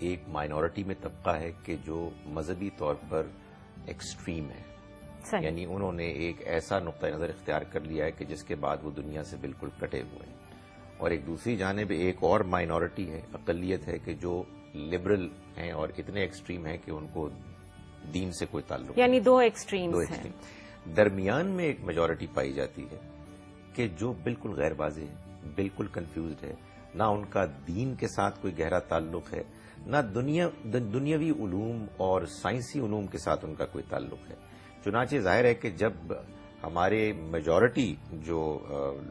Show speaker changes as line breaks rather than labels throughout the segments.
ایک مائنورٹی میں طبقہ ہے کہ جو مذہبی طور پر ایکسٹریم ہے،
صحیح.
یعنی انہوں نے ایک ایسا نقطۂ نظر اختیار کر لیا ہے کہ جس کے بعد وہ دنیا سے بالکل کٹے ہوئے ہیں. اور ایک دوسری جانب ایک اور مائنورٹی ہے، اقلیت ہے، کہ جو لبرل ہیں اور اتنے ایکسٹریم ہیں کہ ان کو دین سے کوئی تعلق
یعنی
نہیں.
دو
دو
ایکسٹریمز ہیں.
ایکسٹریم. درمیان میں ایک میجورٹی پائی جاتی ہے کہ جو بالکل غیر واضح ہے، بالکل کنفیوزڈ ہے، نہ ان کا دین کے ساتھ کوئی گہرا تعلق ہے، نہ دنیاوی علوم اور سائنسی علوم کے ساتھ ان کا کوئی تعلق ہے. چنانچہ ظاہر ہے کہ جب ہمارے میجورٹی جو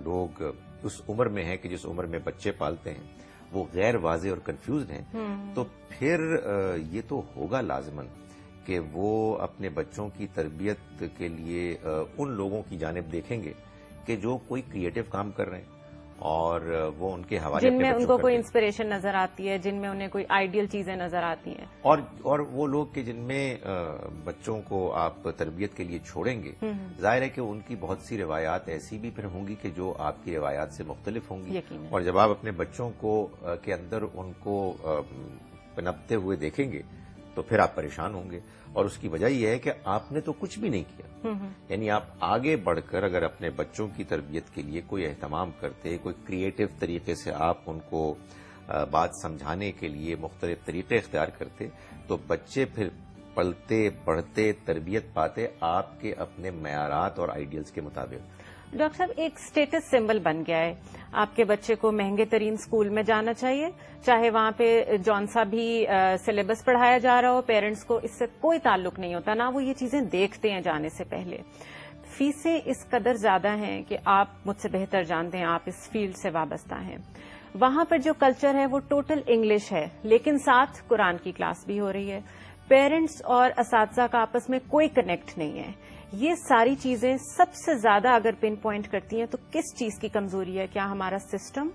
لوگ اس عمر میں ہیں کہ جس عمر میں بچے پالتے ہیں وہ غیر واضح اور کنفیوزڈ ہیں، تو پھر یہ تو ہوگا لازماً کہ وہ اپنے بچوں کی تربیت کے لیے ان لوگوں کی جانب دیکھیں گے کہ جو کوئی کریٹو کام کر رہے ہیں اور وہ ان کے حوالے
جن میں
اپنے
ان
بچوں
کو
کر
کوئی
دیں.
انسپریشن نظر آتی ہے، جن میں انہیں کوئی آئیڈیل چیزیں نظر آتی ہیں.
اور وہ لوگ کہ جن میں بچوں کو آپ تربیت کے لیے چھوڑیں گے، ظاہر ہے کہ ان کی بہت سی روایات ایسی بھی پھر ہوں گی کہ جو آپ کی روایات سے مختلف ہوں گی.
یقیناً.
اور جب آپ اپنے بچوں کو کے اندر ان کو پنپتے ہوئے دیکھیں گے تو پھر آپ پریشان ہوں گے. اور اس کی وجہ یہ ہے کہ آپ نے تو کچھ بھی نہیں کیا. یعنی آپ آگے بڑھ کر اگر اپنے بچوں کی تربیت کے لیے کوئی اہتمام کرتے، کوئی کریٹو طریقے سے آپ ان کو بات سمجھانے کے لیے مختلف طریقے اختیار کرتے، تو بچے پھر پلتے بڑھتے تربیت پاتے آپ کے اپنے معیارات اور آئیڈیلز کے مطابق.
ڈاکٹر صاحب، ایک اسٹیٹس سمبل بن گیا ہے. آپ کے بچے کو مہنگے ترین اسکول میں جانا چاہیے، چاہے وہاں پہ جون سا بھی سلیبس پڑھایا جا رہا ہو. پیرنٹس کو اس سے کوئی تعلق نہیں ہوتا، نہ وہ یہ چیزیں دیکھتے ہیں جانے سے پہلے. فیسیں اس قدر زیادہ ہیں کہ آپ مجھ سے بہتر جانتے ہیں، آپ اس فیلڈ سے وابستہ ہیں. وہاں پر جو کلچر ہے وہ ٹوٹل انگلش ہے، لیکن ساتھ قرآن کی کلاس بھی ہو رہی ہے. پیرنٹس اور اساتذہ کا آپس میں کوئی کنیکٹ نہیں ہے. یہ ساری چیزیں سب سے زیادہ اگر پن پوائنٹ کرتی ہیں تو کس چیز کی کمزوری ہے؟ کیا ہمارا سسٹم،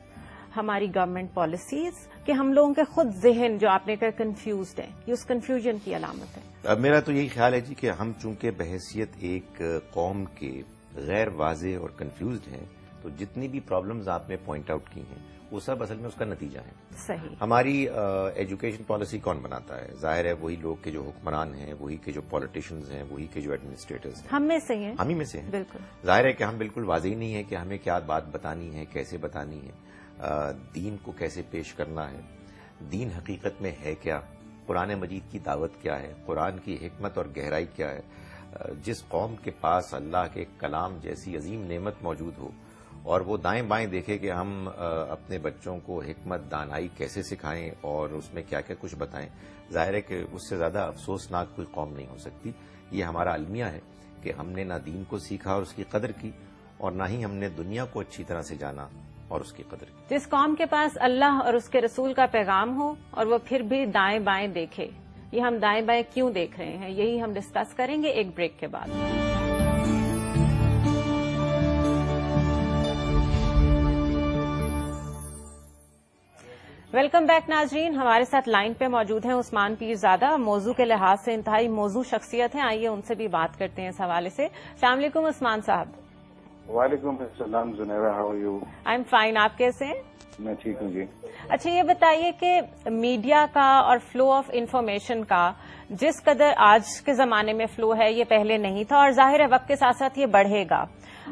ہماری گورنمنٹ پالیسیز، کہ ہم لوگوں کے خود ذہن جو آپ نے کہا کنفیوزڈ ہیں؟ یہ اس کنفیوژن کی علامت ہے.
میرا تو یہی خیال ہے جی کہ ہم چونکہ بحیثیت ایک قوم کے غیر واضح اور کنفیوزڈ ہیں، تو جتنی بھی پرابلمز آپ نے پوائنٹ آؤٹ کی ہیں وہ سب اصل میں اس کا نتیجہ ہے.
صحیح.
ہماری ایجوکیشن پالیسی کون بناتا ہے؟ ظاہر ہے وہی لوگ کے جو حکمران ہیں، وہی کے جو پالیٹیشینز ہیں، وہی کے جو ایڈمنسٹریٹرز ہیں.
ہم میں سے ہیں.
ہم ہی میں سے ہیں.
بالکل.
ظاہر ہے کہ ہم بالکل واضح نہیں ہے کہ ہمیں کیا بات بتانی ہے، کیسے بتانی ہے، دین کو کیسے پیش کرنا ہے، دین حقیقت میں ہے کیا، قرآن مجید کی دعوت کیا ہے، قرآن کی حکمت اور گہرائی کیا ہے. جس قوم کے پاس اللہ کے کلام جیسی عظیم نعمت موجود ہو اور وہ دائیں بائیں دیکھے کہ ہم اپنے بچوں کو حکمت دانائی کیسے سکھائیں اور اس میں کیا کیا کچھ بتائیں، ظاہر ہے کہ اس سے زیادہ افسوسناک کوئی قوم نہیں ہو سکتی. یہ ہمارا المیہ ہے کہ ہم نے نہ دین کو سیکھا اور اس کی قدر کی، اور نہ ہی ہم نے دنیا کو اچھی طرح سے جانا اور اس کی قدر کی.
جس قوم کے پاس اللہ اور اس کے رسول کا پیغام ہو اور وہ پھر بھی دائیں بائیں دیکھے، یہ ہم دائیں بائیں کیوں دیکھ رہے ہیں، یہی ہم ڈسکس کریں گے ایک بریک کے بعد. ویلکم بیک ناظرین. ہمارے ساتھ لائن پہ موجود ہیں عثمان پیرزادہ، موضوع کے لحاظ سے انتہائی موضوع شخصیت ہیں. آئیے ان سے بھی بات کرتے ہیں اس حوالے سے. السلام علیکم عثمان صاحب.
وعلیکم السلام Zunaira, how are you?
I am fine. آپ کیسے ہیں؟
میں ٹھیک ہوں جی.
اچھا، یہ بتائیے کہ میڈیا کا اور فلو آف انفارمیشن کا جس قدر آج کے زمانے میں فلو ہے یہ پہلے نہیں تھا، اور ظاہر ہے وقت کے ساتھ ساتھ یہ بڑھے گا.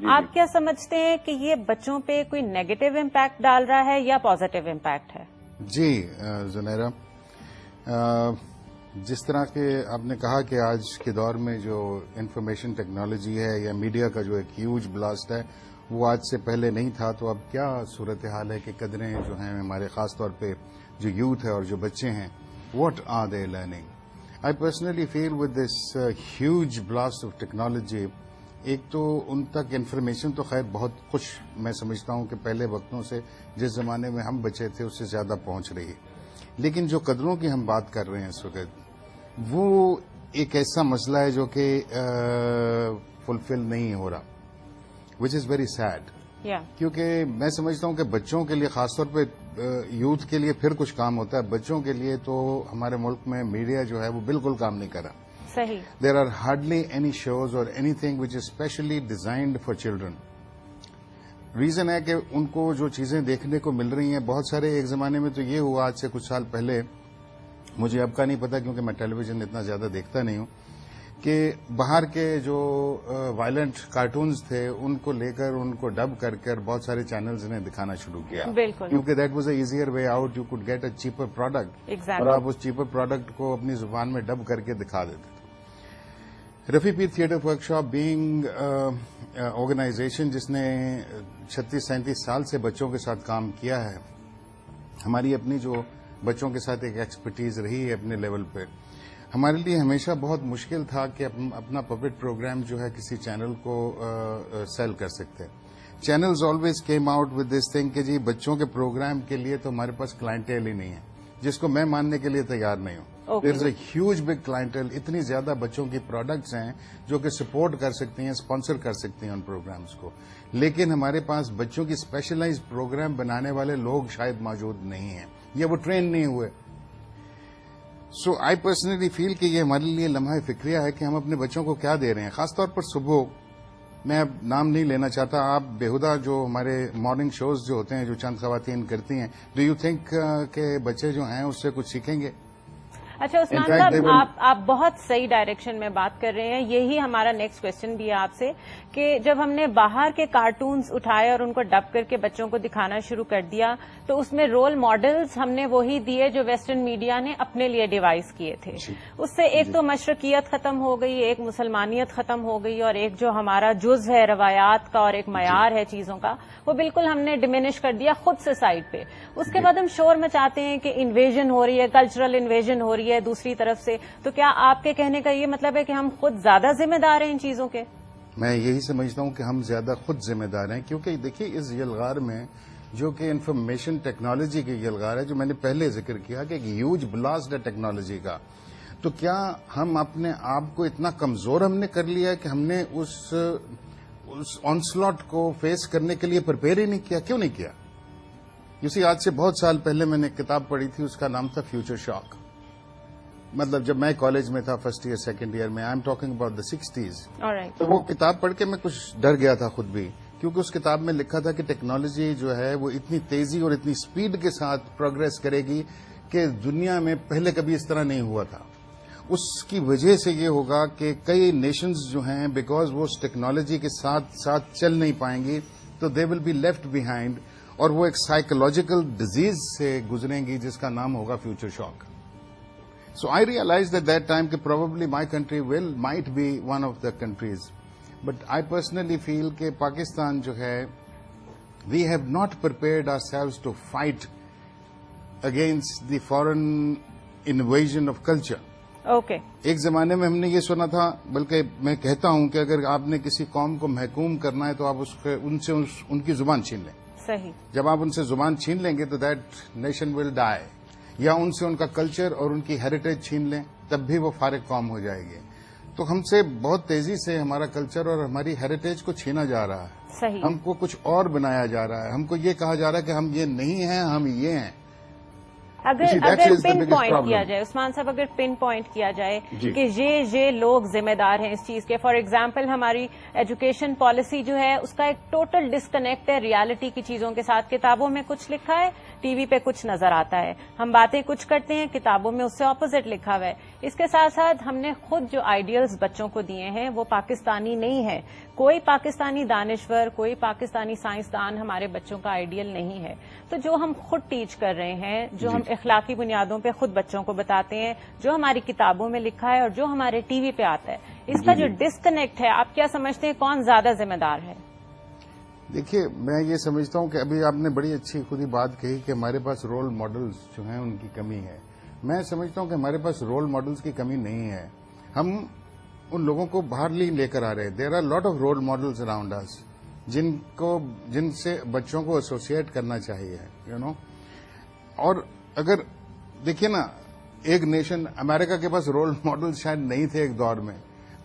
آپ کیا سمجھتے ہیں کہ یہ بچوں پہ کوئی نیگیٹو امپیکٹ ڈال رہا ہے یا پازیٹو امپیکٹ ہے؟
جی زنیرہ، جس طرح کے آپ نے کہا کہ آج کے دور میں جو انفارمیشن ٹیکنالوجی ہے یا میڈیا کا جو ایک ہیوج بلاسٹ ہے وہ آج سے پہلے نہیں تھا، تو اب کیا صورتحال ہے کہ قدریں جو ہیں ہمارے خاص طور پہ جو یوتھ ہے اور جو بچے ہیں، what are they learning? I personally feel with this huge blast of technology, ایک تو ان تک انفارمیشن تو خیر بہت کچھ میں سمجھتا ہوں کہ پہلے وقتوں سے جس زمانے میں ہم بچے تھے اس سے زیادہ پہنچ رہی ہے، لیکن جو قدروں کی ہم بات کر رہے ہیں اس وقت وہ ایک ایسا مسئلہ ہے جو کہ فلفل نہیں ہو رہا، وچ از ویری سیڈ. کیونکہ میں سمجھتا ہوں کہ بچوں کے لیے خاص طور پہ یوتھ کے لیے پھر کچھ کام ہوتا ہے، بچوں کے لیے تو ہمارے ملک میں میڈیا جو ہے وہ بالکل کام نہیں کر رہا.
صحیح.
There are hardly any shows or anything which is specially designed for children. Reason ہے کہ ان کو جو چیزیں دیکھنے کو مل رہی ہیں بہت سارے، ایک زمانے میں تو یہ ہوا آج سے کچھ سال پہلے مجھے اب کا نہیں پتا کیونکہ میں ٹیلی ویژن اتنا زیادہ دیکھتا نہیں ہوں کہ باہر کے جو وائلنٹ کارٹونز تھے ان کو لے کر ان کو ڈب کر کر بہت سارے چینلز نے دکھانا شروع کیا.
بالکل.
کیونکہ that was a easier way out, you could get a cheaper product, اور آپ اس چیپر پروڈکٹ کو اپنی زبان میں ڈب کر کے دکھا دیتے تھے. Rafi Peer theatre workshop being organisation جس نے 36-37 سال سے بچوں کے ساتھ کام کیا ہے, ہماری اپنی جو بچوں کے ساتھ ایک ایکسپرٹیز رہی ہے اپنے لیول پہ, ہمارے لیے ہمیشہ بہت مشکل تھا کہ اپنا پپٹ پروگرام جو ہے کسی چینل کو سیل کر سکتے. Channels always came out with this thing کہ جی بچوں کے پروگرام کے لیے تو ہمارے پاس کلائنٹیل ہی نہیں ہے, جس کو میں ماننے کے لیے تیار نہیں ہوں. دیر از اے ہیوج بگ کلائنٹیل, اتنی زیادہ بچوں کی پروڈکٹس ہیں جو کہ سپورٹ کر سکتی ہیں, اسپانسر کر سکتی ہیں ان پروگرامز کو, لیکن ہمارے پاس بچوں کی اسپیشلائز پروگرام بنانے والے لوگ شاید موجود نہیں ہیں یا وہ ٹرین نہیں ہوئے. سو آئی پرسنلی فیل کہ یہ ہمارے لیے لمحہ فکریہ ہے کہ ہم اپنے بچوں کو کیا دے رہے ہیں, خاص طور پر صبح. میں اب نام نہیں لینا چاہتا, آپ بےہودہ جو ہمارے مارننگ شوز جو ہوتے ہیں جو چند خواتین کرتی ہیں, ڈو یو تھنک کہ بچے جو ہیں اس سے کچھ سیکھیں گے؟
اچھا عثمان صاحب, آپ بہت صحیح ڈائریکشن میں بات کر رہے ہیں. یہی ہمارا نیکسٹ کوشچن بھی ہے آپ سے کہ جب ہم نے باہر کے کارٹونز اٹھائے اور ان کو ڈب کر کے بچوں کو دکھانا شروع کر دیا تو اس میں رول ماڈلز ہم نے وہی دیے جو ویسٹرن میڈیا نے اپنے لیے ڈیوائز کیے تھے. اس سے ایک تو مشرقیت ختم ہو گئی, ایک مسلمانیت ختم ہو گئی, اور ایک جو ہمارا جز ہے روایات کا اور ایک معیار ہے چیزوں کا وہ بالکل ہم نے ڈیمینش کر دیا خود سے سائڈ پہ. اس کے بعد ہم شور مچاتے ہیں کہ انویژن ہو رہی ہے, کلچرل انویژن ہو رہی ہے دوسری طرف سے. تو کیا آپ کے کہنے کا یہ مطلب ہے کہ ہم خود زیادہ ذمہ دار ہیں ان چیزوں کے؟
میں یہی سمجھتا ہوں کہ ہم زیادہ خود ذمہ دار ہیں, کیونکہ دیکھیے اس یلغار میں جو کہ انفارمیشن ٹیکنالوجی کی یلغار ہے, جو میں نے پہلے ذکر کیا کہ ایک ہیوج بلاسٹ ہے ٹیکنالوجی کا, تو کیا ہم اپنے آپ کو اتنا کمزور ہم نے کر لیا کہ ہم نے اس آنسلاٹ کو فیس کرنے کے لیے پرپیئر ہی نہیں کیا؟ کیوں نہیں کیا؟ اسی آج سے بہت سال پہلے میں نے ایک کتاب پڑھی تھی, اس کا نام تھا فیوچر شاک. مطلب جب میں کالج میں تھا, فرسٹ ایئر سیکنڈ ایئر میں, I am talking about the 60s. تو وہ کتاب پڑھ کے میں کچھ ڈر گیا تھا خود بھی, کیونکہ اس کتاب میں لکھا تھا کہ ٹیکنالوجی جو ہے وہ اتنی تیزی اور اتنی سپیڈ کے ساتھ پروگریس کرے گی کہ دنیا میں پہلے کبھی اس طرح نہیں ہوا تھا. اس کی وجہ سے یہ ہوگا کہ کئی نیشنز جو ہیں بیکاز وہ اس ٹیکنالوجی کے ساتھ ساتھ چل نہیں پائیں گی تو دے ول بی لیفٹ بیہائنڈ, اور وہ ایک سائیکولوجیکل ڈیزیز سے گزریں گی جس کا نام ہوگا future shock. So I realized at that time that probably my country might be one of the countries. But I personally feel that Pakistan jo hai, we have not prepared ourselves to fight against the foreign invasion of culture.
Okay.
ایک زمانے میں ہم نے یہ سنا تھا, بلکہ میں کہتا ہوں کہ اگر آپ نے کسی قوم کو محکوم کرنا ہے تو آپ ان کی زبان چھین لیں.
صحیح.
جب آپ ان سے زبان چھین لیں گے تو دیٹ نیشن ول ڈائی. یا ان سے ان کا کلچر اور ان کی ہیریٹیج چھین لیں تب بھی وہ فارغ قوم ہو جائے گی. تو ہم سے بہت تیزی سے ہمارا کلچر اور ہماری ہیریٹیج کو چھینا جا رہا ہے.
صحیح.
ہم کو کچھ اور بنایا جا رہا ہے, ہم کو یہ کہا جا رہا ہے کہ ہم یہ نہیں ہیں, ہم یہ ہیں.
اگر پن پوائنٹ کیا جائے عثمان صاحب, اگر پن پوائنٹ کیا جائے کہ یہ لوگ ذمہ دار ہیں اس چیز کے, فار ایگزامپل ہماری ایجوکیشن پالیسی جو ہے اس کا ایک ٹوٹل ڈسکنیکٹ ہے ریالٹی کی چیزوں کے ساتھ. کتابوں میں کچھ لکھا ہے, ٹی وی پہ کچھ نظر آتا ہے, ہم باتیں کچھ کرتے ہیں, کتابوں میں اس سے اپوزٹ لکھا ہوا ہے. اس کے ساتھ ساتھ ہم نے خود جو آئیڈیلز بچوں کو دیے ہیں وہ پاکستانی نہیں ہے. کوئی پاکستانی دانشور, کوئی پاکستانی سائنسدان ہمارے بچوں کا آئیڈیل نہیں ہے. تو جو ہم خود ٹیچ کر رہے ہیں, جو ہم اخلاقی بنیادوں پہ خود بچوں کو بتاتے ہیں, جو ہماری کتابوں میں لکھا ہے اور جو ہمارے ٹی وی پہ آتا ہے, اس کا جو ڈسکنیکٹ ہے, آپ کیا سمجھتے ہیں کون زیادہ ذمہ دار ہے؟
دیکھیے میں یہ سمجھتا ہوں کہ ابھی آپ نے بڑی اچھی خود ہی بات کہی کہ ہمارے پاس رول ماڈلز جو ہیں ان کی کمی ہے. میں سمجھتا ہوں کہ ہمارے پاس رول ماڈلز کی کمی نہیں ہے, ہم ان لوگوں کو باہر لے کر آ رہے ہیں. There are lot of role models around us جن سے بچوں کو ایسوسیٹ کرنا چاہیے, یو نو. اور اگر دیکھیے نا, ایک نیشن امریکہ کے پاس رول ماڈل شاید نہیں تھے ایک دور میں,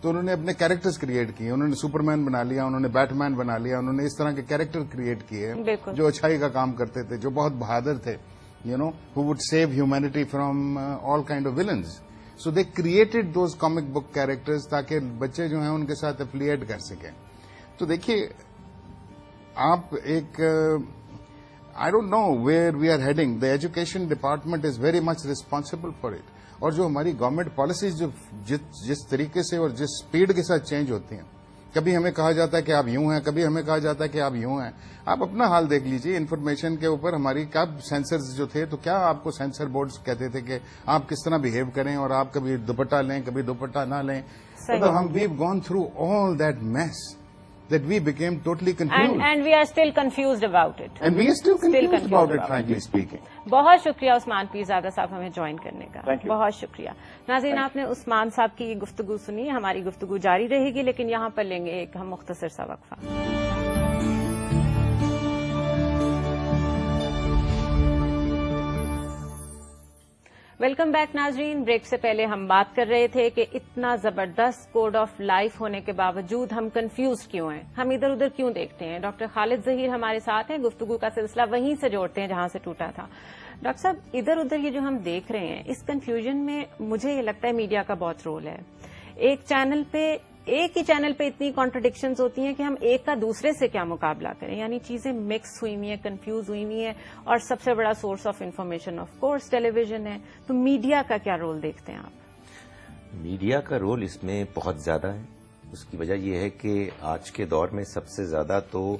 تو انہوں نے اپنے کیریکٹرز کریٹ کیے. انہوں نے سپر مین بنا لیا, انہوں نے بیٹ مین بنا لیا, انہوں نے اس طرح کے کیریکٹر کریٹ کیے جو اچھائی کا کام کرتے تھے, جو بہت بہادر تھے, you know, who would save humanity from all kind of villains. So they created those comic book characters تاکہ بچے جو ہیں ان کے ساتھ ایفیلیٹ کر سکیں. تو دیکھیے آپ ایک I don't know where we are heading. The education department is very much responsible for it. اور جو ہماری گورنمنٹ پالیسیز جو جس طریقے سے اور جس سپیڈ کے ساتھ چینج ہوتی ہیں، کبھی ہمیں کہا جاتا ہے کہ آپ یوں ہیں، کبھی ہمیں کہا جاتا ہے کہ آپ یوں ہیں. آپ اپنا حال دیکھ لیجئے انفارمیشن کے اوپر. ہماری کب سینسرز جو تھے تو کیا آپ کو سینسر بورڈز کہتے تھے کہ آپ کس طرح بہیو کریں اور آپ کبھی دوپٹہ لیں کبھی دوپٹہ نہ لیں. مطلب ہم we've gone through all that mess that we became totally confused.
And we are still confused about it.
And we are still confused about it,
about
frankly speaking.
بہت شکریہ عثمان پیرزادہ صاحب ہمیں جوائن کرنے کا.
Thank you.
بہت شکریہ. ناظرین آپ نے عثمان صاحب کی گفتگو سنی. ہماری گفتگو جاری رہے گی لیکن یہاں پر لیں گے ایک ہم مختصر سا وقفہ. ویلکم بیک ناظرین. بریک سے پہلے ہم بات کر رہے تھے کہ اتنا زبردست کوڈ آف لائف ہونے کے باوجود ہم کنفیوز کیوں ہیں, ہم ادھر ادھر کیوں دیکھتے ہیں. ڈاکٹر خالد ظہیر ہمارے ساتھ ہیں. گفتگو کا سلسلہ وہیں سے جوڑتے ہیں جہاں سے ٹوٹا تھا. ڈاکٹر صاحب ادھر ادھر یہ جو ہم دیکھ رہے ہیں اس کنفیوژن میں مجھے یہ لگتا ہے میڈیا کا بہت رول ہے. ایک ہی چینل پہ اتنی کانٹرڈکشنز ہوتی ہیں کہ ہم ایک کا دوسرے سے کیا مقابلہ کریں. یعنی چیزیں مکس ہوئی ہوئی ہیں, کنفیوز ہوئی ہوئی ہیں, اور سب سے بڑا source of information of course television ہے. تو میڈیا کا کیا رول دیکھتے ہیں آپ؟
میڈیا کا رول اس میں بہت زیادہ ہے. اس کی وجہ یہ ہے کہ آج کے دور میں سب سے زیادہ تو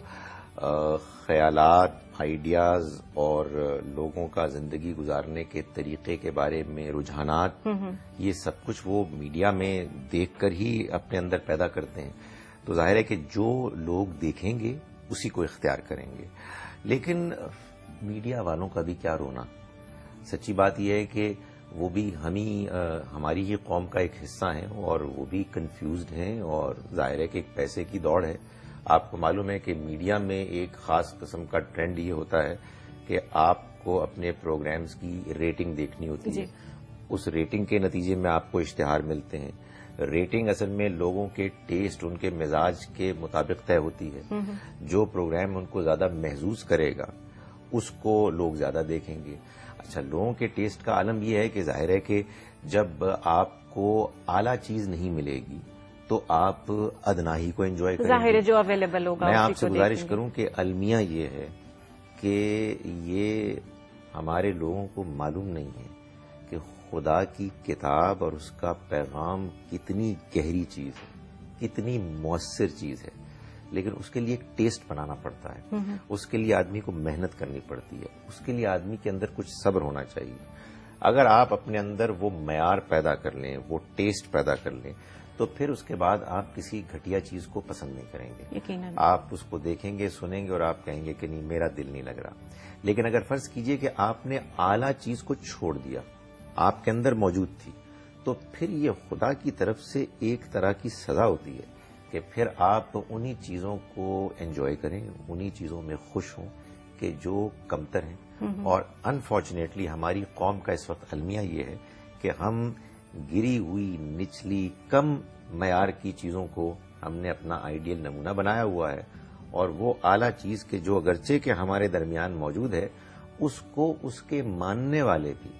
خیالات, آئیڈیاز اور لوگوں کا زندگی گزارنے کے طریقے کے بارے میں رجحانات, یہ سب کچھ وہ میڈیا میں دیکھ کر ہی اپنے اندر پیدا کرتے ہیں. تو ظاہر ہے کہ جو لوگ دیکھیں گے اسی کو اختیار کریں گے. لیکن میڈیا والوں کا بھی کیا رونا. سچی بات یہ ہے کہ وہ بھی ہماری ہی قوم کا ایک حصہ ہیں اور وہ بھی کنفیوزڈ ہیں. اور ظاہر ہے کہ ایک پیسے کی دوڑ ہے. آپ کو معلوم ہے کہ میڈیا میں ایک خاص قسم کا ٹرینڈ یہ ہوتا ہے کہ آپ کو اپنے پروگرامز کی ریٹنگ دیکھنی ہوتی ہے. اس ریٹنگ کے نتیجے میں آپ کو اشتہار ملتے ہیں. ریٹنگ اصل میں لوگوں کے ٹیسٹ, ان کے مزاج کے مطابق طے ہوتی ہے. جو پروگرام ان کو زیادہ محظوظ کرے گا اس کو لوگ زیادہ دیکھیں گے. اچھا, لوگوں کے ٹیسٹ کا عالم یہ ہے کہ ظاہر ہے کہ جب آپ کو اعلیٰ چیز نہیں ملے گی تو آپ ادنا ہی کو انجوائے کریں گے.
ظاہر ہے جو اویلیبل ہوگا.
میں آپ سے گزارش کروں کہ المیہ یہ ہے کہ یہ ہمارے لوگوں کو معلوم نہیں ہے کہ خدا کی کتاب اور اس کا پیغام کتنی گہری چیز ہے, کتنی مؤثر چیز ہے. لیکن اس کے لیے ایک ٹیسٹ بنانا پڑتا ہے. اس کے لیے آدمی کو محنت کرنی پڑتی ہے. اس کے لیے آدمی کے اندر کچھ صبر ہونا چاہیے. اگر آپ اپنے اندر وہ معیار پیدا کر لیں, وہ ٹیسٹ پیدا کر لیں, تو پھر اس کے بعد آپ کسی گھٹیا چیز کو پسند نہیں کریں گے.
یقیناً
آپ اس کو دیکھیں گے, سنیں گے اور آپ کہیں گے کہ نہیں, میرا دل نہیں لگ رہا. لیکن اگر فرض کیجئے کہ آپ نے اعلیٰ چیز کو چھوڑ دیا, آپ کے اندر موجود تھی, تو پھر یہ خدا کی طرف سے ایک طرح کی سزا ہوتی ہے کہ پھر آپ انہی چیزوں کو انجوائے کریں, انہی چیزوں میں خوش ہوں کہ جو کمتر ہیں. اور انفارچونیٹلی ہماری قوم کا اس وقت المیہ یہ ہے کہ ہم گری ہوئی, نچلی, کم معیار کی چیزوں کو ہم نے اپنا آئیڈیل نمونہ بنایا ہوا ہے. اور وہ اعلیٰ چیز کے جو اگرچہ کہ ہمارے درمیان موجود ہے, اس کو اس کے ماننے والے بھی,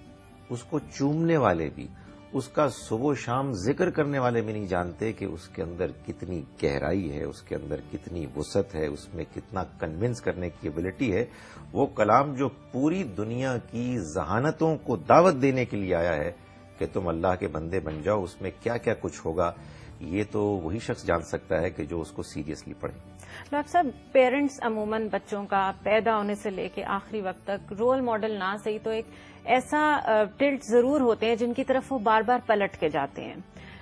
اس کو چومنے والے بھی, اس کا صبح و شام ذکر کرنے والے بھی نہیں جانتے کہ اس کے اندر کتنی گہرائی ہے, اس کے اندر کتنی وسعت ہے, اس میں کتنا کنونس کرنے کی ایبلٹی ہے. وہ کلام جو پوری دنیا کی ذہانتوں کو دعوت دینے کے لیے آیا ہے کہ تم اللہ کے بندے بن جاؤ, اس میں کیا کیا کچھ ہوگا, یہ تو وہی شخص جان سکتا ہے کہ جو اس کو سیریسلی پڑھے.
ڈاکٹر صاحب, پیرنٹس عموماً بچوں کا پیدا ہونے سے لے کے آخری وقت تک رول ماڈل نہ صحیح تو ایک ایسا ٹلٹ ضرور ہوتے ہیں جن کی طرف وہ بار بار پلٹ کے جاتے ہیں.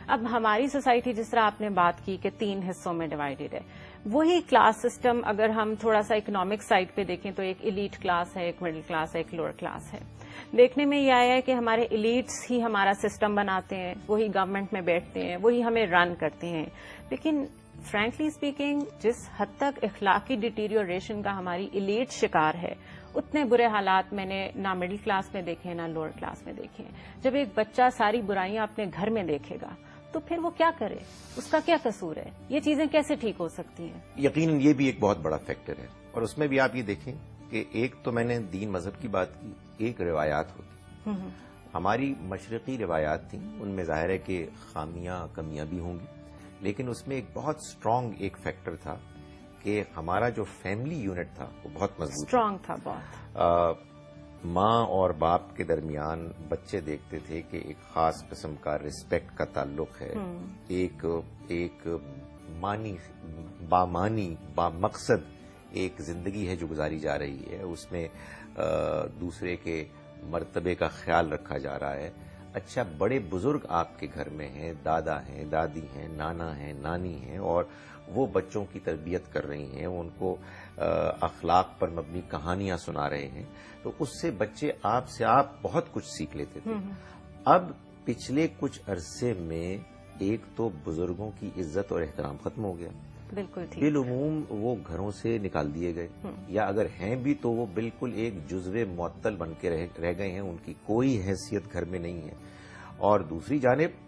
اب ہماری سوسائٹی جس طرح آپ نے بات کی کہ 3 حصوں میں ڈیوائیڈڈ ہے, وہی کلاس سسٹم اگر ہم تھوڑا سا اکنامک سائڈ پہ دیکھیں تو ایک ایلیٹ کلاس ہے, ایک مڈل کلاس ہے, ایک لوور کلاس ہے. دیکھنے میں یہ آیا ہے کہ ہمارے ایلیٹس ہی ہمارا سسٹم بناتے ہیں, وہی گورنمنٹ میں بیٹھتے ہیں, وہی ہمیں رن کرتے ہیں. لیکن فرینکلی اسپیکنگ جس حد تک اخلاقی ڈیٹیریوریشن کا ہماری ایلیٹ شکار ہے, اتنے برے حالات میں نے نہ مڈل کلاس میں دیکھے نہ لوور کلاس میں دیکھے. جب ایک بچہ ساری برائیاں اپنے گھر میں دیکھے گا تو پھر وہ کیا کرے, اس کا کیا قصور ہے, یہ چیزیں کیسے ٹھیک ہو سکتی ہیں؟
یقیناً یہ بھی ایک بہت بڑا فیکٹر ہے. اور اس میں بھی آپ یہ دیکھیں کہ ایک تو میں نے دین مذہب کی بات کی, ایک روایات ہوتی. ہماری مشرقی روایات تھیں, ان میں ظاہر ہے کہ خامیاں کمیاں بھی ہوں گی, لیکن اس میں ایک بہت اسٹرانگ ایک فیکٹر تھا کہ ہمارا جو فیملی یونٹ تھا وہ بہت مضبوط
اسٹرانگ تھا. بہت
ماں اور باپ کے درمیان بچے دیکھتے تھے کہ ایک خاص قسم کا رسپیکٹ کا تعلق ہے، ایک بامانی بامقصد ایک زندگی ہے جو گزاری جا رہی ہے، اس میں دوسرے کے مرتبے کا خیال رکھا جا رہا ہے. اچھا، بڑے بزرگ آپ کے گھر میں ہیں، دادا ہیں، دادی ہیں، نانا ہیں، نانی ہیں، اور وہ بچوں کی تربیت کر رہی ہیں، ان کو اخلاق پر مبنی کہانیاں سنا رہے ہیں، تو اس سے بچے آپ سے بہت کچھ سیکھ لیتے تھے. اب پچھلے کچھ عرصے میں ایک تو بزرگوں کی عزت اور احترام ختم ہو گیا،
بالکل ٹھیک.
بالعموم وہ گھروں سے نکال دیے گئے، یا اگر ہیں بھی تو وہ بالکل ایک جزو معطل بن کے رہ گئے ہیں، ان کی کوئی حیثیت گھر میں نہیں ہے. اور دوسری جانب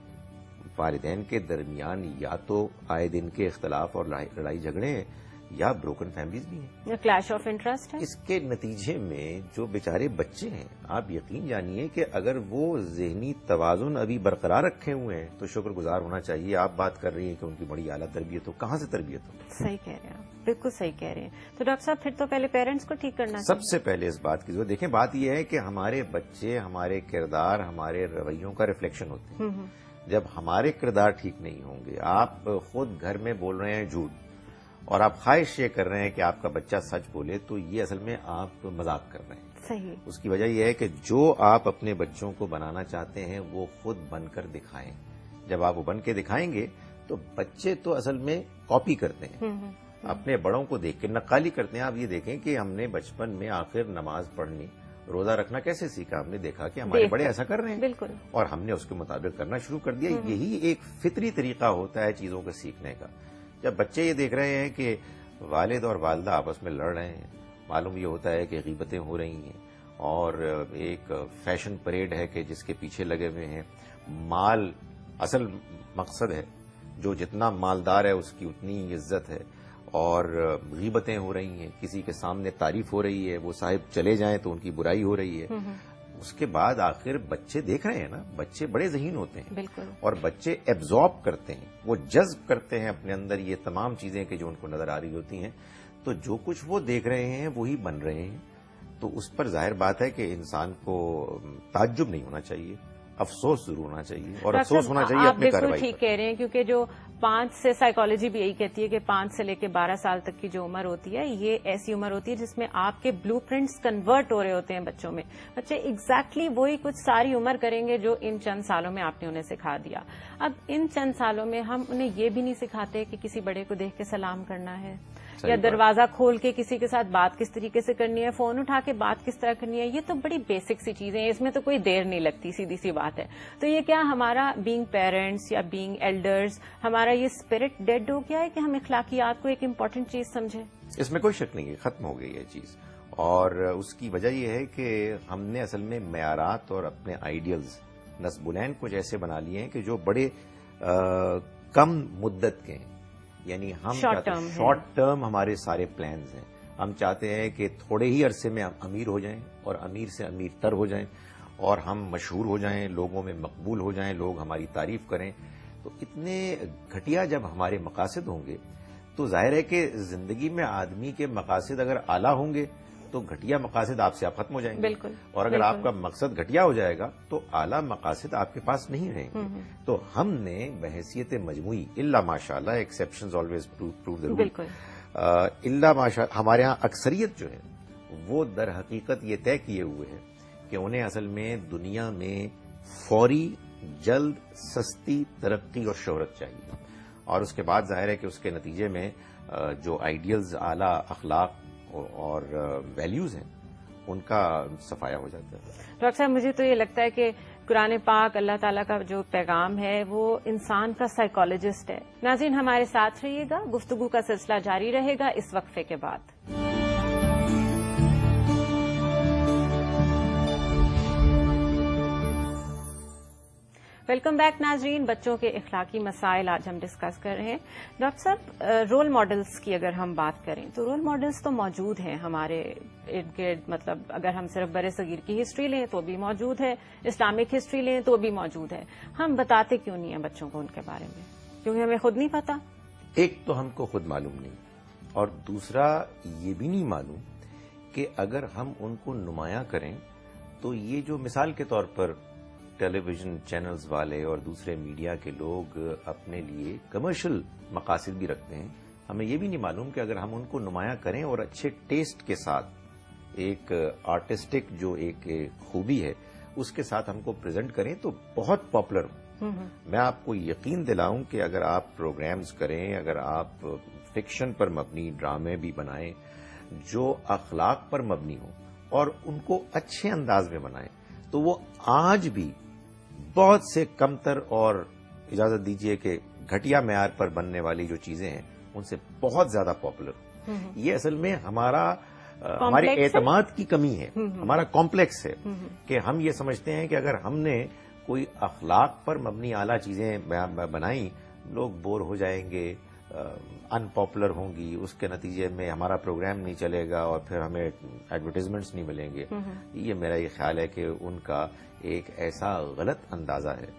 والدین کے درمیان یا تو آئے دن کے اختلاف اور لڑائی جھگڑے ہیں، یا بروکن فیملیز بھی ہیں.
کلیش آف انٹرسٹ ہے.
اس کے نتیجے میں جو بیچارے بچے ہیں، آپ یقین جانیے کہ اگر وہ ذہنی توازن ابھی برقرار رکھے ہوئے ہیں تو شکر گزار ہونا چاہیے. آپ بات کر رہی ہیں کہ ان کی بڑی اعلیٰ تربیت ہو، کہاں سے تربیت ہو؟
صحیح کہہ رہے ہیں آپ، بالکل صحیح کہہ رہے ہیں. تو ڈاکٹر صاحب پھر تو پہلے پیرنٹس کو ٹھیک کرنا
سب سے پہلے اس بات کی ضرورت. دیکھیں، بات یہ ہے کہ ہمارے بچے ہمارے کردار، ہمارے رویوں کا ریفلیکشن ہوتے ہیں. جب ہمارے کردار ٹھیک نہیں ہوں گے، آپ خود گھر میں بول رہے ہیں جھوٹ اور آپ خواہش یہ کر رہے ہیں کہ آپ کا بچہ سچ بولے، تو یہ اصل میں آپ مذاق کر رہے ہیں.
صحیح.
اس کی وجہ یہ ہے کہ جو آپ اپنے بچوں کو بنانا چاہتے ہیں وہ خود بن کر دکھائیں. جب آپ وہ بن کے دکھائیں گے تو بچے تو اصل میں کاپی کرتے ہیں، اپنے بڑوں کو دیکھ کے نقالی کرتے ہیں. آپ یہ دیکھیں کہ ہم نے بچپن میں آخر نماز پڑھنی، روزہ رکھنا کیسے سیکھا؟ ہم نے دیکھا کہ ہمارے بڑے ایسا کر رہے ہیں،
بالکل،
اور ہم نے اس کے مطابق کرنا شروع کر دیا. یہی ایک فطری طریقہ ہوتا ہے چیزوں کو سیکھنے کا. جب بچے یہ دیکھ رہے ہیں کہ والد اور والدہ آپس میں لڑ رہے ہیں، معلوم یہ ہوتا ہے کہ غیبتیں ہو رہی ہیں، اور ایک فیشن پریڈ ہے کہ جس کے پیچھے لگے ہوئے ہیں، مال اصل مقصد ہے، جو جتنا مالدار ہے اس کی اتنی عزت ہے، اور غیبتیں ہو رہی ہیں، کسی کے سامنے تعریف ہو رہی ہے، وہ صاحب چلے جائیں تو ان کی برائی ہو رہی ہے. اس کے بعد آخر بچے دیکھ رہے ہیں نا، بچے بڑے ذہین ہوتے ہیں،
بالکل،
اور بچے ایبزارب کرتے ہیں، وہ جذب کرتے ہیں اپنے اندر یہ تمام چیزیں کہ جو ان کو نظر آ رہی ہوتی ہیں. تو جو کچھ وہ دیکھ رہے ہیں وہی بن رہے ہیں. تو اس پر ظاہر بات ہے کہ انسان کو تعجب نہیں ہونا چاہیے، افسوس ضرور ہونا چاہیے، اور افسوس ہونا چاہیے اپنے
بالکل
کارروائی
ٹھیک
پر.
کہہ رہے ہیں، کیونکہ جو 5 سے سائیکالوجی بھی یہی کہتی ہے کہ 5 سے لے کے 12 سال تک کی جو عمر ہوتی ہے، یہ ایسی عمر ہوتی ہے جس میں آپ کے بلو پرنٹس کنورٹ ہو رہے ہوتے ہیں بچوں میں. بچے ایگزیکٹلی وہی کچھ ساری عمر کریں گے جو ان چند سالوں میں آپ نے انہیں سکھا دیا. اب ان چند سالوں میں ہم انہیں یہ بھی نہیں سکھاتے کہ کسی بڑے کو دیکھ کے سلام کرنا ہے، یا دروازہ کھول کے کسی کے ساتھ بات کس طریقے سے کرنی ہے، فون اٹھا کے بات کس طرح کرنی ہے. یہ تو بڑی بیسک سی چیزیں ہیں، اس میں تو کوئی دیر نہیں لگتی، سیدھی سی بات ہے. تو یہ کیا ہمارا بینگ پیرنٹس یا بینگ ایلڈرز، ہمارا یہ اسپرٹ ڈیڈ ہو گیا ہے کہ ہم اخلاقیات کو ایک امپورٹنٹ چیز سمجھیں؟
اس میں کوئی شک نہیں ہے، ختم ہو گئی ہے چیز. اور اس کی وجہ یہ ہے کہ ہم نے اصل میں معیارات اور اپنے آئیڈیلز نسبولین کچھ ایسے بنا لیے ہیں کہ جو بڑے کم مدت کے ہیں. یعنی ہم شارٹ ٹرم ہمارے سارے پلانز ہیں. ہم چاہتے ہیں کہ تھوڑے ہی عرصے میں ہم امیر ہو جائیں، اور امیر سے امیر تر ہو جائیں، اور ہم مشہور ہو جائیں، لوگوں میں مقبول ہو جائیں، لوگ ہماری تعریف کریں. تو اتنے گھٹیا جب ہمارے مقاصد ہوں گے تو ظاہر ہے کہ زندگی میں آدمی کے مقاصد اگر اعلیٰ ہوں گے تو گھٹیا مقاصد آپ سے ختم ہو جائیں گے.
بالکل.
اور اگر آپ کا مقصد گھٹیا ہو جائے گا تو اعلیٰ مقاصد آپ کے پاس نہیں رہیں گے. تو ہم نے بحیثیت مجموعی الا ماشاء اللہ، exceptions always prove the rule,
بالکل
الا ماشاء ہمارے ہاں اکثریت جو ہے وہ در حقیقت یہ طے کیے ہوئے ہیں کہ انہیں اصل میں دنیا میں فوری، جلد، سستی ترقی اور شہرت چاہیے. اور اس کے بعد ظاہر ہے کہ اس کے نتیجے میں جو آئیڈیلز، اعلیٰ اخلاق اور ویلیوز ہیں ان کا صفایا ہو جاتا ہے.
ڈاکٹر صاحب، مجھے تو یہ لگتا ہے کہ قرآن پاک، اللہ تعالیٰ کا جو پیغام ہے وہ انسان کا سائیکالوجسٹ ہے. ناظرین، ہمارے ساتھ رہیے گا، گفتگو کا سلسلہ جاری رہے گا اس وقفے کے بعد. ویلکم بیک ناظرین. بچوں کے اخلاقی مسائل آج ہم ڈسکس کر رہے ہیں. ڈاکٹر صاحب، رول ماڈلز کی اگر ہم بات کریں تو رول ماڈلز تو موجود ہیں ہمارے ارد گرد. مطلب اگر ہم صرف بر صغیر کی ہسٹری لیں تو بھی موجود ہے، اسلامک ہسٹری لیں تو بھی موجود ہے. ہم بتاتے کیوں نہیں ہیں بچوں کو ان کے بارے میں؟ کیونکہ ہمیں خود نہیں پتا.
ایک تو ہم کو خود معلوم نہیں، اور دوسرا یہ بھی نہیں معلوم کہ اگر ہم ان کو نمایاں کریں تو یہ جو مثال کے طور پر ٹیلی ویژن چینلز والے اور دوسرے میڈیا کے لوگ اپنے لیے کمرشل مقاصد بھی رکھتے ہیں، ہمیں یہ بھی نہیں معلوم کہ اگر ہم ان کو نمایاں کریں اور اچھے ٹیسٹ کے ساتھ ایک آرٹسٹک جو ایک خوبی ہے اس کے ساتھ ہم کو پریزنٹ کریں تو بہت پاپولر ہوں۔ میں آپ کو یقین دلاؤں کہ اگر آپ پروگرامز کریں، اگر آپ فکشن پر مبنی ڈرامے بھی بنائیں جو اخلاق پر مبنی ہوں اور ان کو اچھے انداز میں بنائیں، تو وہ آج بھی بہت سے کمتر اور اجازت دیجیے کہ گھٹیا معیار پر بننے والی جو چیزیں ہیں ان سے بہت زیادہ پاپولر۔ یہ اصل میں ہمارے اعتماد کی کمی ہے، ہمارا کمپلیکس ہے کہ ہم یہ سمجھتے ہیں کہ اگر ہم نے کوئی اخلاق پر مبنی اعلیٰ چیزیں بنائیں، لوگ بور ہو جائیں گے، ان پاپولر ہوں گی، اس کے نتیجے میں ہمارا پروگرام نہیں چلے گا اور پھر ہمیں ایڈورٹیزمنٹس نہیں ملیں گے۔ یہ میرا یہ خیال ہے کہ ان کا ایک ایسا غلط اندازہ ہے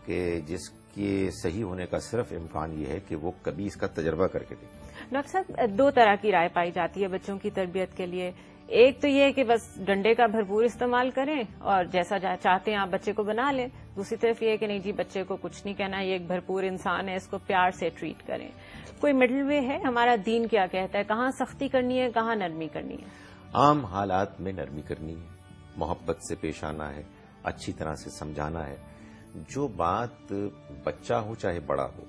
کہ جس کے صحیح ہونے کا صرف امکان یہ ہے کہ وہ کبھی اس کا تجربہ کر کے دیکھیں۔
ڈاکٹر صاحب، دو طرح کی رائے پائی جاتی ہے بچوں کی تربیت کے لیے۔ ایک تو یہ کہ بس ڈنڈے کا بھرپور استعمال کریں اور جیسا چاہتے ہیں آپ بچے کو بنا لیں، دوسری طرف یہ کہ نہیں جی بچے کو کچھ نہیں کہنا، یہ ایک بھرپور انسان ہے، اس کو پیار سے ٹریٹ کریں۔ کوئی مڈل وے ہے؟ ہمارا دین کیا کہتا ہے، کہاں سختی کرنی ہے، کہاں نرمی کرنی ہے؟
عام حالات میں نرمی کرنی ہے، محبت سے پیش آنا ہے، اچھی طرح سے سمجھانا ہے۔ جو بات بچہ ہو چاہے بڑا ہو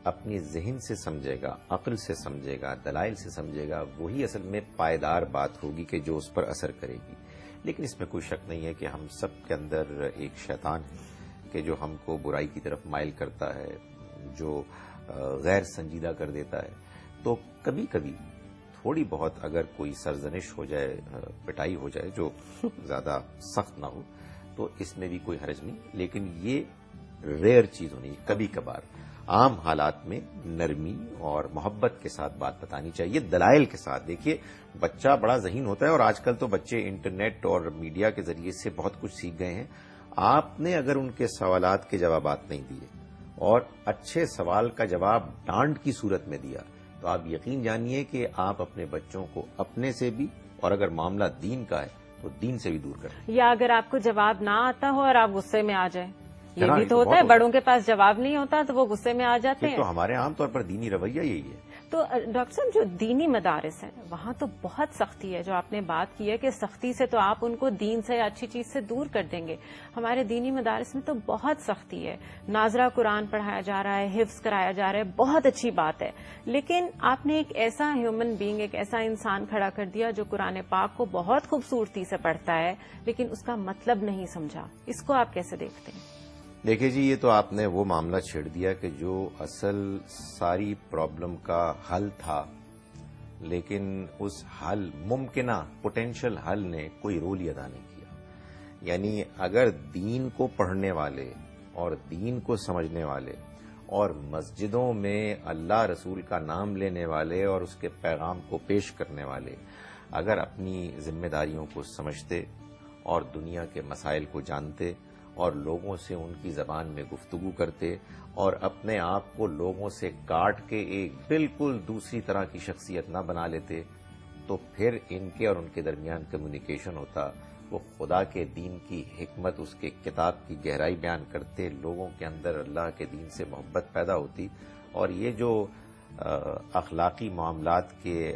اپنی ذہن سے سمجھے گا، عقل سے سمجھے گا، دلائل سے سمجھے گا، وہی اصل میں پائیدار بات ہوگی کہ جو اس پر اثر کرے گی۔ لیکن اس میں کوئی شک نہیں ہے کہ ہم سب کے اندر ایک شیطان ہے کہ جو ہم کو برائی کی طرف مائل کرتا ہے، جو غیر سنجیدہ کر دیتا ہے۔ تو کبھی کبھی تھوڑی بہت اگر کوئی سرزنش ہو جائے، پٹائی ہو جائے جو زیادہ سخت نہ ہو، تو اس میں بھی کوئی حرج نہیں، لیکن یہ ریئر چیز ہونی، کبھی کبھار۔ عام حالات میں نرمی اور محبت کے ساتھ بات بتانی چاہیے، دلائل کے ساتھ۔ دیکھیے بچہ بڑا ذہین ہوتا ہے اور آج کل تو بچے انٹرنیٹ اور میڈیا کے ذریعے سے بہت کچھ سیکھ گئے ہیں۔ آپ نے اگر ان کے سوالات کے جوابات نہیں دیے اور اچھے سوال کا جواب ڈانٹ کی صورت میں دیا تو آپ یقین جانیے کہ آپ اپنے بچوں کو اپنے سے بھی، اور اگر معاملہ دین کا ہے تو دین سے بھی دور کریں۔
یا اگر آپ کو جواب نہ آتا ہو اور آپ غصے میں آ جائیں، یہ بھی تو
بہت
ہوتا ہے، بڑوں کے پاس جواب نہیں ہوتا تو وہ غصے میں آ جاتے ہیں۔
تو ہمارے عام طور پر دینی رویہ یہی ہے۔
تو ڈاکٹر صاحب جو دینی مدارس ہیں وہاں تو بہت سختی ہے، جو آپ نے بات کی ہے کہ سختی سے تو آپ ان کو دین سے اچھی چیز سے دور کر دیں گے۔ ہمارے دینی مدارس میں تو بہت سختی ہے، ناظرہ قرآن پڑھایا جا رہا ہے، حفظ کرایا جا رہا ہے، بہت اچھی بات ہے، لیکن آپ نے ایک ایسا ہیومن بینگ، ایک ایسا انسان کھڑا کر دیا جو قرآن پاک کو بہت خوبصورتی سے پڑھتا ہے لیکن اس کا مطلب نہیں سمجھا۔ اس کو آپ کیسے دیکھتے ہیں؟
دیکھیے جی، یہ تو آپ نے وہ معاملہ چھیڑ دیا کہ جو اصل ساری پرابلم کا حل تھا، لیکن اس حل، ممکنہ پوٹینشل حل نے کوئی رول ہی ادا نہیں کیا۔ یعنی اگر دین کو پڑھنے والے اور دین کو سمجھنے والے اور مسجدوں میں اللہ رسول کا نام لینے والے اور اس کے پیغام کو پیش کرنے والے اگر اپنی ذمہ داریوں کو سمجھتے اور دنیا کے مسائل کو جانتے اور لوگوں سے ان کی زبان میں گفتگو کرتے اور اپنے آپ کو لوگوں سے کاٹ کے ایک بالکل دوسری طرح کی شخصیت نہ بنا لیتے، تو پھر ان کے اور ان کے درمیان کمیونیکیشن ہوتا، وہ خدا کے دین کی حکمت، اس کے کتاب کی گہرائی بیان کرتے، لوگوں کے اندر اللہ کے دین سے محبت پیدا ہوتی، اور یہ جو اخلاقی معاملات کے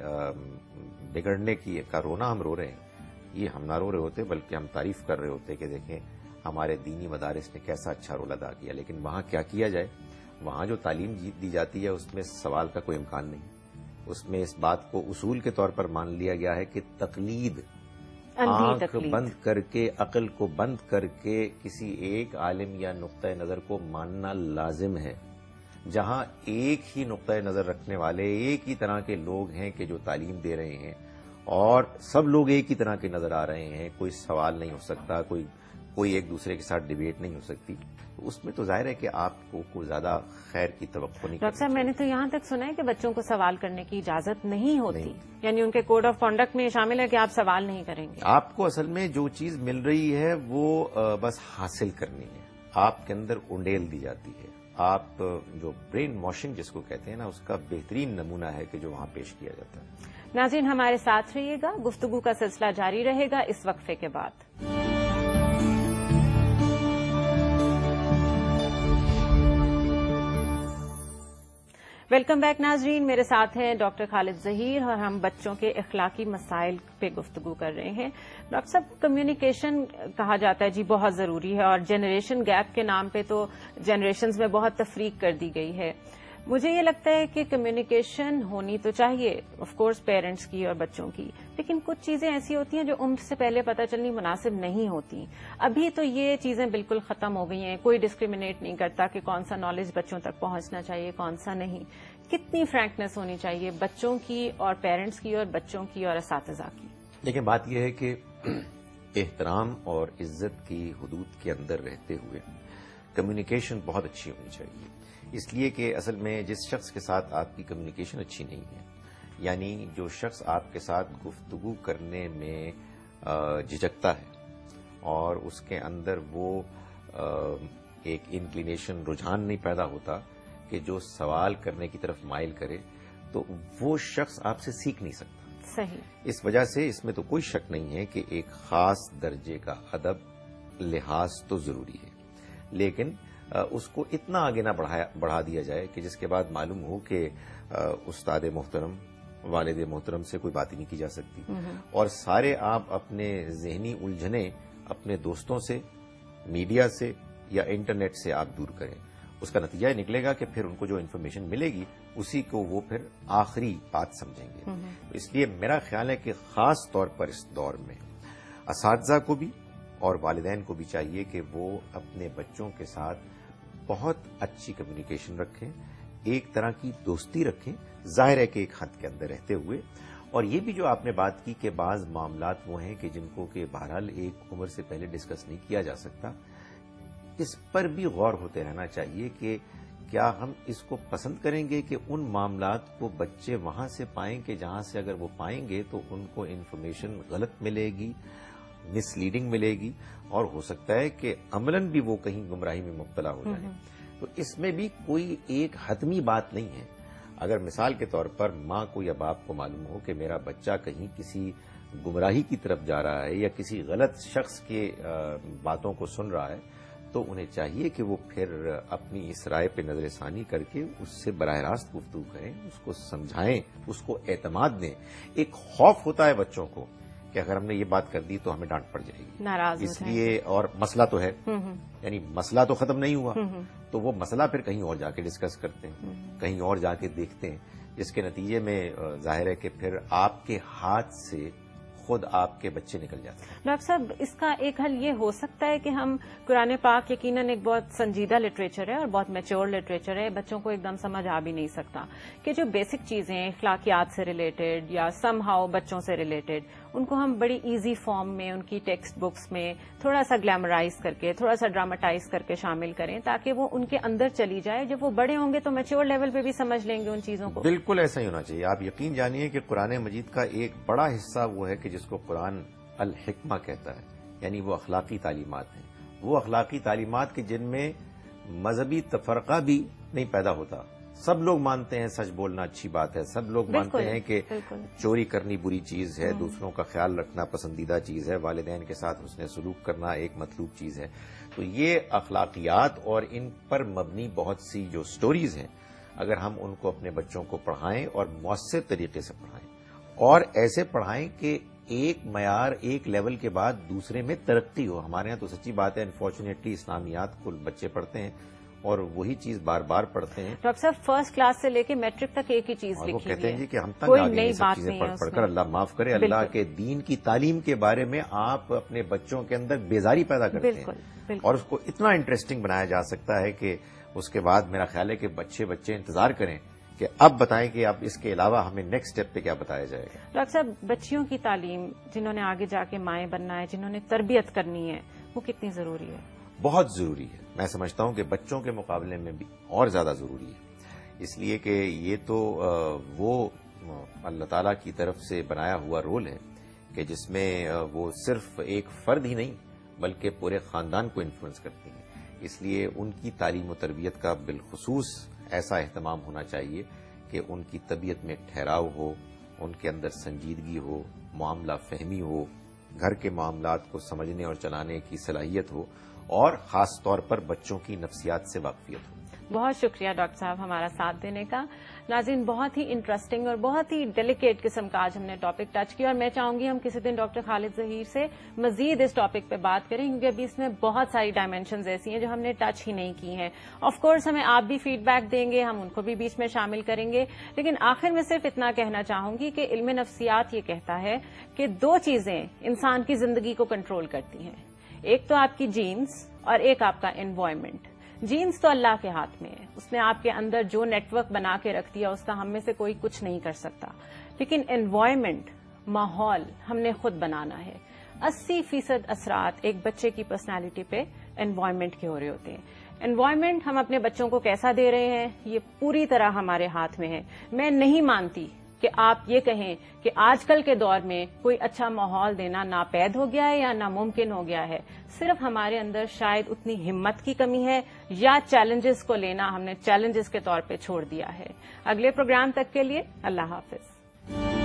بگڑنے کا رونا ہم رو رہے ہیں، یہ ہم نہ رو رہے ہوتے بلکہ ہم تعریف کر رہے ہوتے کہ دیکھیں ہمارے دینی مدارس نے کیسا اچھا رول ادا کیا۔ لیکن وہاں کیا کیا جائے؟ وہاں جو تعلیم دی جاتی ہے اس میں سوال کا کوئی امکان نہیں، اس میں اس بات کو اصول کے طور پر مان لیا گیا ہے کہ تقلید، آنکھ بند کر کے، عقل کو بند کر کے کسی ایک عالم یا نقطۂ نظر کو ماننا لازم ہے۔ جہاں ایک ہی نقطۂ نظر رکھنے والے ایک ہی طرح کے لوگ ہیں کہ جو تعلیم دے رہے ہیں اور سب لوگ ایک ہی طرح کے نظر آ رہے ہیں، کوئی سوال نہیں ہو سکتا، کوئی ایک دوسرے کے ساتھ ڈیبیٹ نہیں ہو سکتی، اس میں تو ظاہر ہے کہ آپ کو زیادہ خیر کی توقع نہیں۔
ڈاکٹر صاحب، میں نے تو یہاں تک سنا ہے کہ بچوں کو سوال کرنے کی اجازت نہیں ہوتی، یعنی ان کے کوڈ آف کانڈکٹ میں شامل ہے کہ آپ سوال نہیں کریں گے۔
آپ کو اصل میں جو چیز مل رہی ہے وہ بس حاصل کرنی ہے، آپ کے اندر انڈیل دی جاتی ہے۔ آپ جو برین واشنگ جس کو کہتے ہیں نا، اس کا بہترین نمونہ ہے کہ جو وہاں پیش کیا جاتا ہے۔
ناظرین ہمارے ساتھ رہیے گا، گفتگو کا سلسلہ جاری رہے گا اس وقفے کے بعد۔ ویلکم بیک ناظرین، میرے ساتھ ہیں ڈاکٹر خالد ظہیر اور ہم بچوں کے اخلاقی مسائل پہ گفتگو کر رہے ہیں۔ ڈاکٹر صاحب، کمیونیکیشن کہا جاتا ہے جی بہت ضروری ہے، اور جنریشن گیپ کے نام پہ تو جنریشنز میں بہت تفریق کر دی گئی ہے۔ مجھے یہ لگتا ہے کہ کمیونیکیشن ہونی تو چاہیے آف کورس پیرنٹس کی اور بچوں کی، لیکن کچھ چیزیں ایسی ہوتی ہیں جو عمر سے پہلے پتہ چلنی مناسب نہیں ہوتی۔ ابھی تو یہ چیزیں بالکل ختم ہو گئی ہیں، کوئی ڈسکریمنیٹ نہیں کرتا کہ کون سا نالج بچوں تک پہنچنا چاہیے کون سا نہیں۔ کتنی فرینکنس ہونی چاہیے بچوں کی اور پیرنٹس کی اور بچوں کی اور اساتذہ کی؟
لیکن بات یہ ہے کہ احترام اور عزت کی حدود کے اندر رہتے ہوئے کمیونیکیشن بہت اچھی ہونی چاہیے، اس لیے کہ اصل میں جس شخص کے ساتھ آپ کی کمیونیکیشن اچھی نہیں ہے، یعنی جو شخص آپ کے ساتھ گفتگو کرنے میں جھجکتا ہے اور اس کے اندر وہ ایک انکلینیشن رجحان نہیں پیدا ہوتا کہ جو سوال کرنے کی طرف مائل کرے، تو وہ شخص آپ سے سیکھ نہیں سکتا۔
صحیح۔
اس وجہ سے اس میں تو کوئی شک نہیں ہے کہ ایک خاص درجے کا ادب لحاظ تو ضروری ہے، لیکن اس کو اتنا آگے نہ بڑھا دیا جائے کہ جس کے بعد معلوم ہو کہ استاد محترم، والد محترم سے کوئی بات ہی نہیں کی جا سکتی، اور سارے آپ اپنے ذہنی الجھنیں اپنے دوستوں سے، میڈیا سے یا انٹرنیٹ سے آپ دور کریں۔ اس کا نتیجہ یہ نکلے گا کہ پھر ان کو جو انفارمیشن ملے گی اسی کو وہ پھر آخری بات سمجھیں گے۔ اس لیے میرا خیال ہے کہ خاص طور پر اس دور میں اساتذہ کو بھی اور والدین کو بھی چاہیے کہ وہ اپنے بچوں کے ساتھ بہت اچھی کمیونیکیشن رکھیں، ایک طرح کی دوستی رکھیں، ظاہر ہے کہ ایک حد کے اندر رہتے ہوئے۔ اور یہ بھی جو آپ نے بات کی کہ بعض معاملات وہ ہیں کہ جن کو کہ بہرحال ایک عمر سے پہلے ڈسکس نہیں کیا جا سکتا، اس پر بھی غور ہوتے رہنا چاہیے کہ کیا ہم اس کو پسند کریں گے کہ ان معاملات کو بچے وہاں سے پائیں کہ جہاں سے اگر وہ پائیں گے تو ان کو انفارمیشن غلط ملے گی، مس لیڈنگ ملے گی، اور ہو سکتا ہے کہ عملاً بھی وہ کہیں گمراہی میں مبتلا ہو جائیں۔ تو اس میں بھی کوئی ایک حتمی بات نہیں ہے۔ اگر مثال کے طور پر ماں کو یا باپ کو معلوم ہو کہ میرا بچہ کہیں کسی گمراہی کی طرف جا رہا ہے یا کسی غلط شخص کے باتوں کو سن رہا ہے، تو انہیں چاہیے کہ وہ پھر اپنی اس رائے پہ نظر ثانی کر کے اس سے براہ راست گفتگو کریں، اس کو سمجھائیں، اس کو اعتماد دیں۔ ایک خوف ہوتا ہے بچوں کو کہ اگر ہم نے یہ بات کر دی تو ہمیں ڈانٹ پڑ جائے گی،
ناراض
اس لیے، اور مسئلہ تو ہے، یعنی مسئلہ تو ختم نہیں ہوا، تو وہ مسئلہ پھر کہیں اور جا کے ڈسکس کرتے ہیں، کہیں اور جا کے دیکھتے ہیں، جس کے نتیجے میں ظاہر ہے کہ پھر آپ کے ہاتھ سے خود آپ کے بچے نکل جاتے ہیں۔
ڈاکٹر صاحب، اس کا ایک حل یہ ہو سکتا ہے کہ ہم قرآن پاک یقیناً ایک بہت سنجیدہ لٹریچر ہے اور بہت میچور لٹریچر ہے، بچوں کو ایک دم سمجھ آ بھی نہیں سکتا، کہ جو بیسک چیزیں اخلاقیات سے ریلیٹڈ یا سم ہاؤ بچوں سے ریلیٹڈ، ان کو ہم بڑی ایزی فارم میں ان کی ٹیکسٹ بکس میں تھوڑا سا گلیمرائز کر کے، تھوڑا سا ڈراماٹائز کر کے شامل کریں، تاکہ وہ ان کے اندر چلی جائے۔ جب وہ بڑے ہوں گے تو میچور لیول پہ بھی سمجھ لیں گے ان چیزوں کو۔
بالکل ایسا ہی ہونا چاہیے۔ آپ یقین جانیے کہ قرآن مجید کا ایک بڑا حصہ وہ ہے کہ جس کو قرآن الحکمہ کہتا ہے، یعنی وہ اخلاقی تعلیمات ہیں، وہ اخلاقی تعلیمات کہ جن میں مذہبی تفرقہ بھی نہیں پیدا ہوتا۔ سب لوگ مانتے ہیں سچ بولنا اچھی بات ہے، سب لوگ مانتے ہیں کہ چوری کرنی بری چیز ہے، دوسروں کا خیال رکھنا پسندیدہ چیز ہے، والدین کے ساتھ حسن سلوک کرنا ایک مطلوب چیز ہے۔ تو یہ اخلاقیات اور ان پر مبنی بہت سی جو سٹوریز ہیں، اگر ہم ان کو اپنے بچوں کو پڑھائیں اور مؤثر طریقے سے پڑھائیں، اور ایسے پڑھائیں کہ ایک معیار، ایک لیول کے بعد دوسرے میں ترقی ہو۔ ہمارے ہاں تو سچی بات ہے، انفارچونیٹلی اسلامیات کو بچے پڑھتے ہیں اور وہی چیز بار بار پڑھتے ہیں۔
ڈاکٹر صاحب، فرسٹ کلاس سے لے کے میٹرک تک ایک ہی چیز
اور
لکھی
وہ
ہوئی
کہتے ہیں
ہے،
جی کہ ہم تنگ
کوئی
آ گئے
نئی
یہ سب
بات
چیزیں
نہیں ہے
پڑھ
اس
پڑھ
میں۔
کر۔ اللہ معاف کرے، اللہ کے دین کی تعلیم کے بارے میں آپ اپنے بچوں کے اندر بیزاری پیدا کرتے
بالکل،
ہیں،
بالکل۔
اور اس کو اتنا انٹرسٹنگ بنایا جا سکتا ہے کہ اس کے بعد میرا خیال ہے کہ بچے انتظار کریں کہ اب بتائیں کہ اب اس کے علاوہ ہمیں نیکسٹ اسٹیپ پہ کیا بتایا جائے گا۔
ڈاکٹر صاحب، بچیوں کی تعلیم، جنہوں نے آگے جا کے مائیں بننا ہے، جنہوں نے تربیت کرنی ہے، وہ کتنی ضروری ہے؟
بہت ضروری ہے۔ میں سمجھتا ہوں کہ بچوں کے مقابلے میں بھی اور زیادہ ضروری ہے، اس لیے کہ یہ تو وہ اللہ تعالیٰ کی طرف سے بنایا ہوا رول ہے کہ جس میں وہ صرف ایک فرد ہی نہیں بلکہ پورے خاندان کو انفلوئنس کرتی ہیں۔ اس لیے ان کی تعلیم و تربیت کا بالخصوص ایسا اہتمام ہونا چاہیے کہ ان کی طبیعت میں ٹھہراؤ ہو، ان کے اندر سنجیدگی ہو، معاملہ فہمی ہو، گھر کے معاملات کو سمجھنے اور چلانے کی صلاحیت ہو، اور خاص طور پر بچوں کی نفسیات سے واقفیت ہو۔
بہت شکریہ ڈاکٹر صاحب ہمارا ساتھ دینے کا. ناظرین بہت ہی انٹرسٹنگ اور بہت ہی ڈیلیکیٹ قسم کا آج ہم نے ٹاپک ٹچ کیا اور میں چاہوں گی ہم کسی دن ڈاکٹر خالد ظہیر سے مزید اس ٹاپک پہ بات کریں کیونکہ ابھی اس میں بہت ساری ڈائمینشنز ایسی ہیں جو ہم نے ٹچ ہی نہیں کی ہیں. آف کورس ہمیں آپ بھی فیڈ بیک دیں گے, ہم ان کو بھی بیچ میں شامل کریں گے, لیکن آخر میں صرف اتنا کہنا چاہوں گی کہ علم نفسیات یہ کہتا ہے کہ دو چیزیں انسان کی زندگی کو کنٹرول کرتی ہیں, ایک تو آپ کی جینز اور ایک آپ کا انوائرمنٹ. جینز تو اللہ کے ہاتھ میں ہے, اس نے آپ کے اندر جو نیٹ ورک بنا کے رکھ دیا اس کا ہم میں سے کوئی کچھ نہیں کر سکتا, لیکن انوائرمنٹ, ماحول ہم نے خود بنانا ہے. 80% اثرات ایک بچے کی پرسنالٹی پہ انوائرمنٹ کے ہو رہے ہوتے ہیں. انوائرمنٹ ہم اپنے بچوں کو کیسا دے رہے ہیں یہ پوری طرح ہمارے ہاتھ میں ہے. میں نہیں مانتی کہ آپ یہ کہیں کہ آج کل کے دور میں کوئی اچھا ماحول دینا ناپید ہو گیا ہے یا ناممکن ہو گیا ہے. صرف ہمارے اندر شاید اتنی ہمت کی کمی ہے یا چیلنجز کو لینا ہم نے چیلنجز کے طور پہ چھوڑ دیا ہے. اگلے پروگرام تک کے لیے اللہ حافظ.